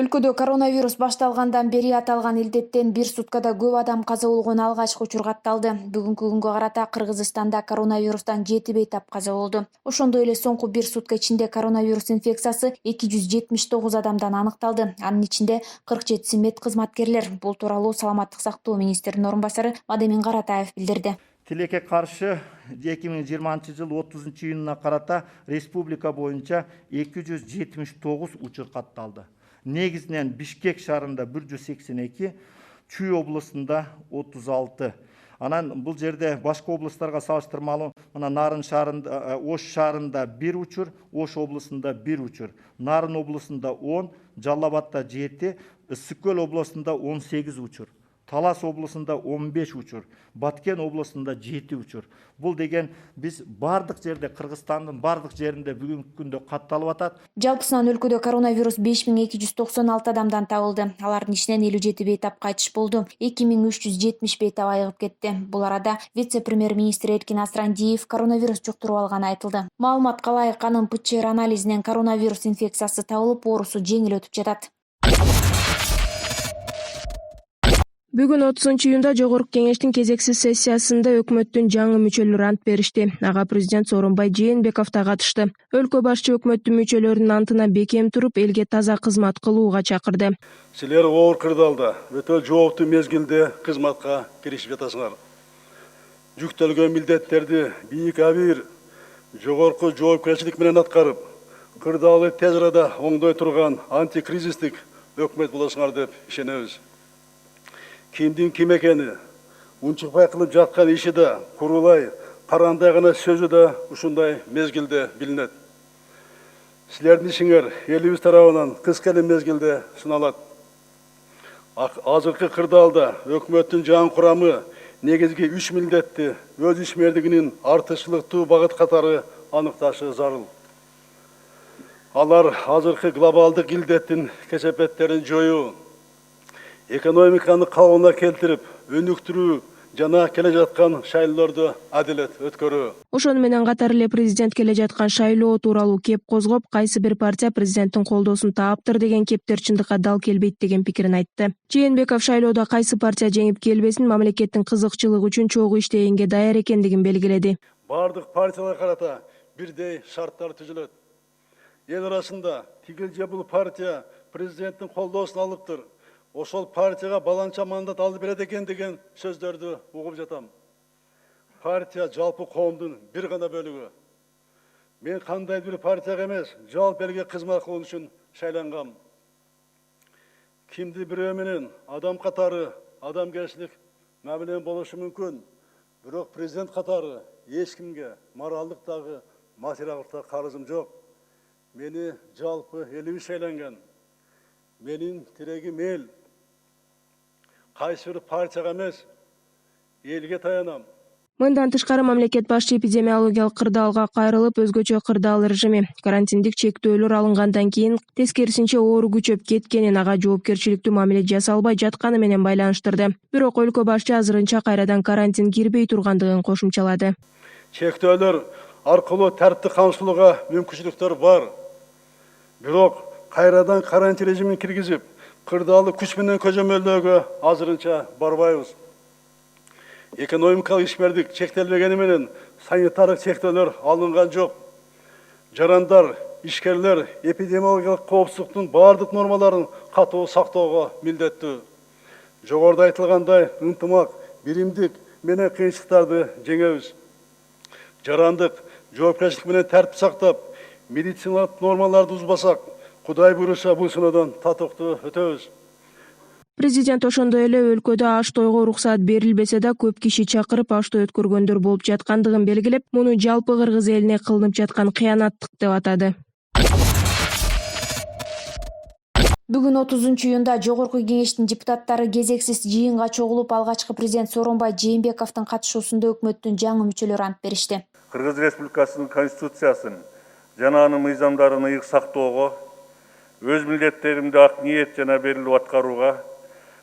Өлкөдө коронавирус башталгандан бери аталган илдеттен бир суткада көп адам каза болгон алгачкы учур катталды. Бүгүнкү күнгө карата Кыргызстанда коронавирустан 7 бейтап каза болду. Ошондой эле соңку бир сутка ичинде коронавирус инфекциясы 279 адамдан аныкталды. Анын ичинде 47 мед кызматкерлер. Бул тууралуу Саламаттык сактоо министринин орун басары Мадемин Каратаев билдирди. Тилекке каршы 2020 жыл 30 июнуна карата республика боюнча 279 учур катталды. Негизинен Бишкек шаарында 182, Чүй облусунда 36. Анан бул жерде башка облустарга салыштырмалуу мына Нарын шаарында, Ош шаарында 1 учур, Ош облусунда 1 учур, Нарын облусунда 10, Жалал Абадта 7, Ысык Көл облусунда 18 учур. Талас облусунда 15 учур, Баткен облусунда 7 учур. Бул деген биз бардык жерде, Кыргызстандын бардык жеринде бүгүнкү күндө катталып атат. Жалпысынан өлкөдө коронавирус 5296 адамдан табылды. Алардын ичинен 57 бейтап кайтыш болду. 2370 бейтап айыгып кетти. Бул арада вице-премьер-министр Эркин Асрандиев коронавирус жуктуруп алганы айтылды. Маалыматка ылайык анын ПЧР анализинен коронавирус инфекциясы табылып, оорусу жеңил өтүп жатат. Бүгүн 30-июнда Жогорку кеңештин кезексиз сессиясында өкмөттүн жаңы мүчөлөрү ант беришти. Ага президент Сооронбай Жээнбеков да катышты. Өлкө башчы өкмөттүн мүчөлөрүнүн антына бекем туруп, элге таза кызмат кылууга чакырды. Силер оор кырдаалда өтө жооптуу мезгилде кызматка киришип жатасыңар. Жүктөлгөн милдеттерди бийик абийир, жогорку жоопкерчилик менен аткарып, кырдаалы тез арада оңдой турган антикризистик өкмөт болосуңар деп ишенебиз. Кимдин ким экени, унчукпай кылып жаткан иши да, курулай, карандай гана сөзү да ушундай мезгилде билинет. Силердин ишиңер элибиз тарабынан кыска эле мезгилде сыналат. Азыркы кырдаалда өкмөттүн жаңы курамы негизги 3 милдетти өз ишмердигинин артыкчылыктуу багыт катары аныкташы зарыл. Алар азыркы глобалдык илдеттин кесепеттерин жоюу, экономиканы калыбына келтирип, өнүктүрүү жана келе жаткан шайлоорду адилет өткөрүү. Ошону менен катар эле президент келе жаткан шайлоо тууралуу кеп козгоп, кайсы бир партия президенттин колдоосун тааптыр деген кептер чындыкка дал келбейт деген пикирин айтты. Жээнбеков шайлоодо кайсы партия жеңип келбесин мамлекеттин кызыкчылыгы үчүн чогуу иштегенге даяр экендигин белгиледи. Бардык партияларга карата бирдей шарттар түзүлөт. Эл арасында тигил же бул партия президенттин колдоосун алыптыр, ошол партияга баланча мандат алып берет экен деген сөздөрдү угуп жатам. Партия жалпы коомдун бир гана бөлүгү. Мен кандай бир партияга эмес, жалпы элге кызмат кылуу үчүн шайлангам. Кимди бирөө менен адам катары адамгерчилик мамиле болушу мүмкүн, бирок президент катары эч кимге моралдык дагы, материалдык да карызым жок. Мени жалпы элибиз шайланган. Менин тирегим эл. Кайсы бир партияга эмес, элге таянам. Мындан тышкары мамлекет башчы эпидемиологиялык кырдаалга кайрылып, өзгөчө кырдаал режими, карантиндик чектөөлөр алынгандан кийин тескерисинче оору күчөп кеткенин, ага жоопкерчиликтүү мамиле жасалбай жатканы менен байланыштырды. Бирок өлкө башчы азырынча кайрадан карантин кирбей тургандыгын кошумчалады. Чектөөлөр аркылуу тартипти камсыздоого мүмкүнчүлүктөр бар. Бирок кайрадан карантин режимин киргизип, кырдаалы күч менен көзөмөлдөөгө азырынча барбайбыз. Экономикалык ишмердик чектелбегени менен санитардык чектөөлөр алынган жок. Жарандар, ишкерлер эпидемиологиялык коопсуздуктун бардык нормаларын катуу сактоого милдеттүү. Жогоруда айтылгандай ынтымак, биримдик менен кыйынчылыктарды жеңебиз. Жарандык жоопкерчилик менен тартип сактап, медициналык нормаларды бузбасак, Кудай буйруса бул сыноодан татыктуу өтөбүз. Президент ошондой эле өлкөдө аш тойго уруксат берилбесе да көп киши чакырып аш той өткөргөндөр болуп жаткандыгын белгилеп, муну жалпы кыргыз элине кылынып жаткан кыянаттык деп атады. Бүгүн 30-июнда Жогорку кеңештин депутаттары кезексиз жыйынга чогулуп, алгачкы президент Сооронбай Жээнбековдун катышуусунда өкмөттүн жаңы мүчөлөрү ант беришти. Кыргыз Республикасынын конституциясын жана анын мыйзамдарын ыйык сактоого, өз милдеттеримди ак ниет жана берилип аткарууга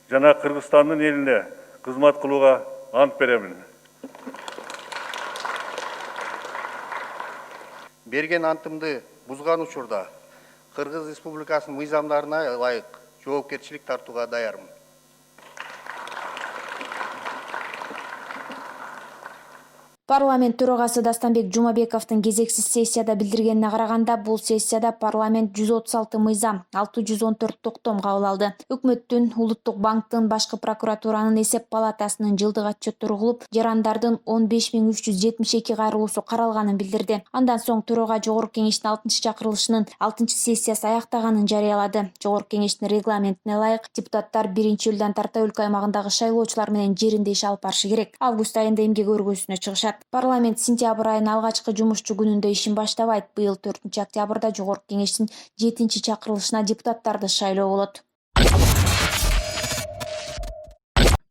жана Кыргызстандын элине кызмат кылууга ант беремин. Берген антымды бузган учурда Кыргыз Республикасынын мыйзамдарына ылайык жоопкерчилик тартууга даярмын. Парламент төрагасы Дастанбек Жумабековдун кезексиз сессияда билдиргенине караганда, бул сессияда парламент 136 мыйзам, 614 токтом кабыл алды. Өкмөттүн, Улуттук банктын, башкы прокуратуранын, эсеп палатасынын жылдык отчетттору кылып, жарандардын 15372 кайрылуусу каралганын билдирди. Андан соң төрага Жогорку кеңештин 6-чакырылышынын 6-сессиясы аяктаганын жарыялады. Жогорку кеңештин регламентине ылайык депутаттар 1-июлдан тарта өлкө аймагындагы шайлоочулар менен жеринде иш алып барышы керек. Август айында эмгек өргөсүнө чыгышат. Парламент сентябрь айынын алгачкы жумушчу күнүндө ишин баштабайт. Быйыл 4-октябрда Жогорку кеңештин 7-чакырылышына депутаттарды шайлоо болот.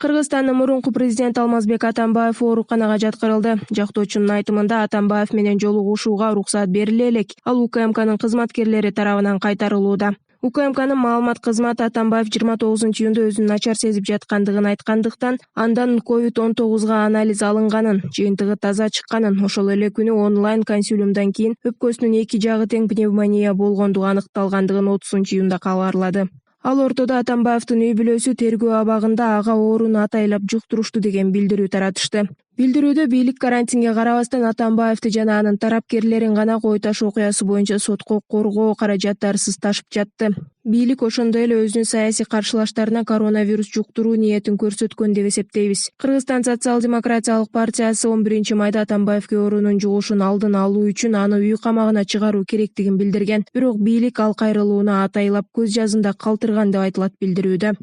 Кыргызстандын мурунку президенти Алмазбек Атамбаев ооруканага жаткырылды. Жактоочунун айтымында Атамбаев менен жолугушууга уруксат бериле элек. Ал УКМКнын кызматкерлери тарабынан кайтарылууда. УКМКнын маалымат кызматы Атамбаев 29-июнда өзүн начар сезип жаткандыгын айткандыктан, андан COVID-19га анализ алынганын, жыйынтыгы таза чыкканын, ошол эле күнү онлайн консилиумдан кийин өпкөсүнүн 2 жагы тең пневмония болгондугу аныкталгандыгын 30-июнда кабарлады. Ал ортодо Атамбаевдин үй бүлөсү тергөө абагында ага ооруну атайлап жуктурушту деген билдирүү таратышты. Билдирүүдө бийлик карантинге карабастан Атамбаевди жана анын тарапкерлерин гана кой таш окуясы боюнча сотко коргоо каражаттарсыз ташып жатты. Бийлик ошондой эле өзүнүн саясий каршылаштарына коронавирус жуктуруу ниетин көрсөткөн деп эсептейбиз. Кыргызстан социал-демократиялык партиясы 11-майда Атамбаевге оорунун жугушун алдын алуу үчүн аны үй камагына чыгаруу керектигин билдирген. Бирок бийлик ал кайрылууну атайлап көз жазында калтырган деп айтылат билдирүүдө.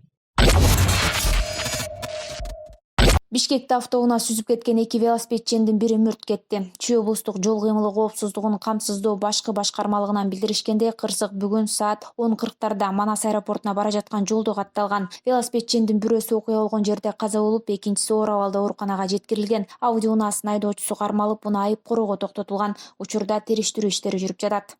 Бишкекте автоунаа сүзүп кеткен 2 велосипедчиндин бири мүрт кетти. Чүй облустук жол кыймылы коопсуздугун камсыздоо башкы башкармалыгынан билдиришкенде, кырсык бүгүн саат 10:40 Манас аэропортуна бара жаткан жолдо катталган. Велосипедчиндин бирөөсү окуя болгон жерде каза болуп, экинчиси оор абалда ооруканага жеткирилген. Ауди унаасынын айдоочусу кармалып, унааны айып короого токтотулган. Учурда териштирүү иштери жүрүп жатат.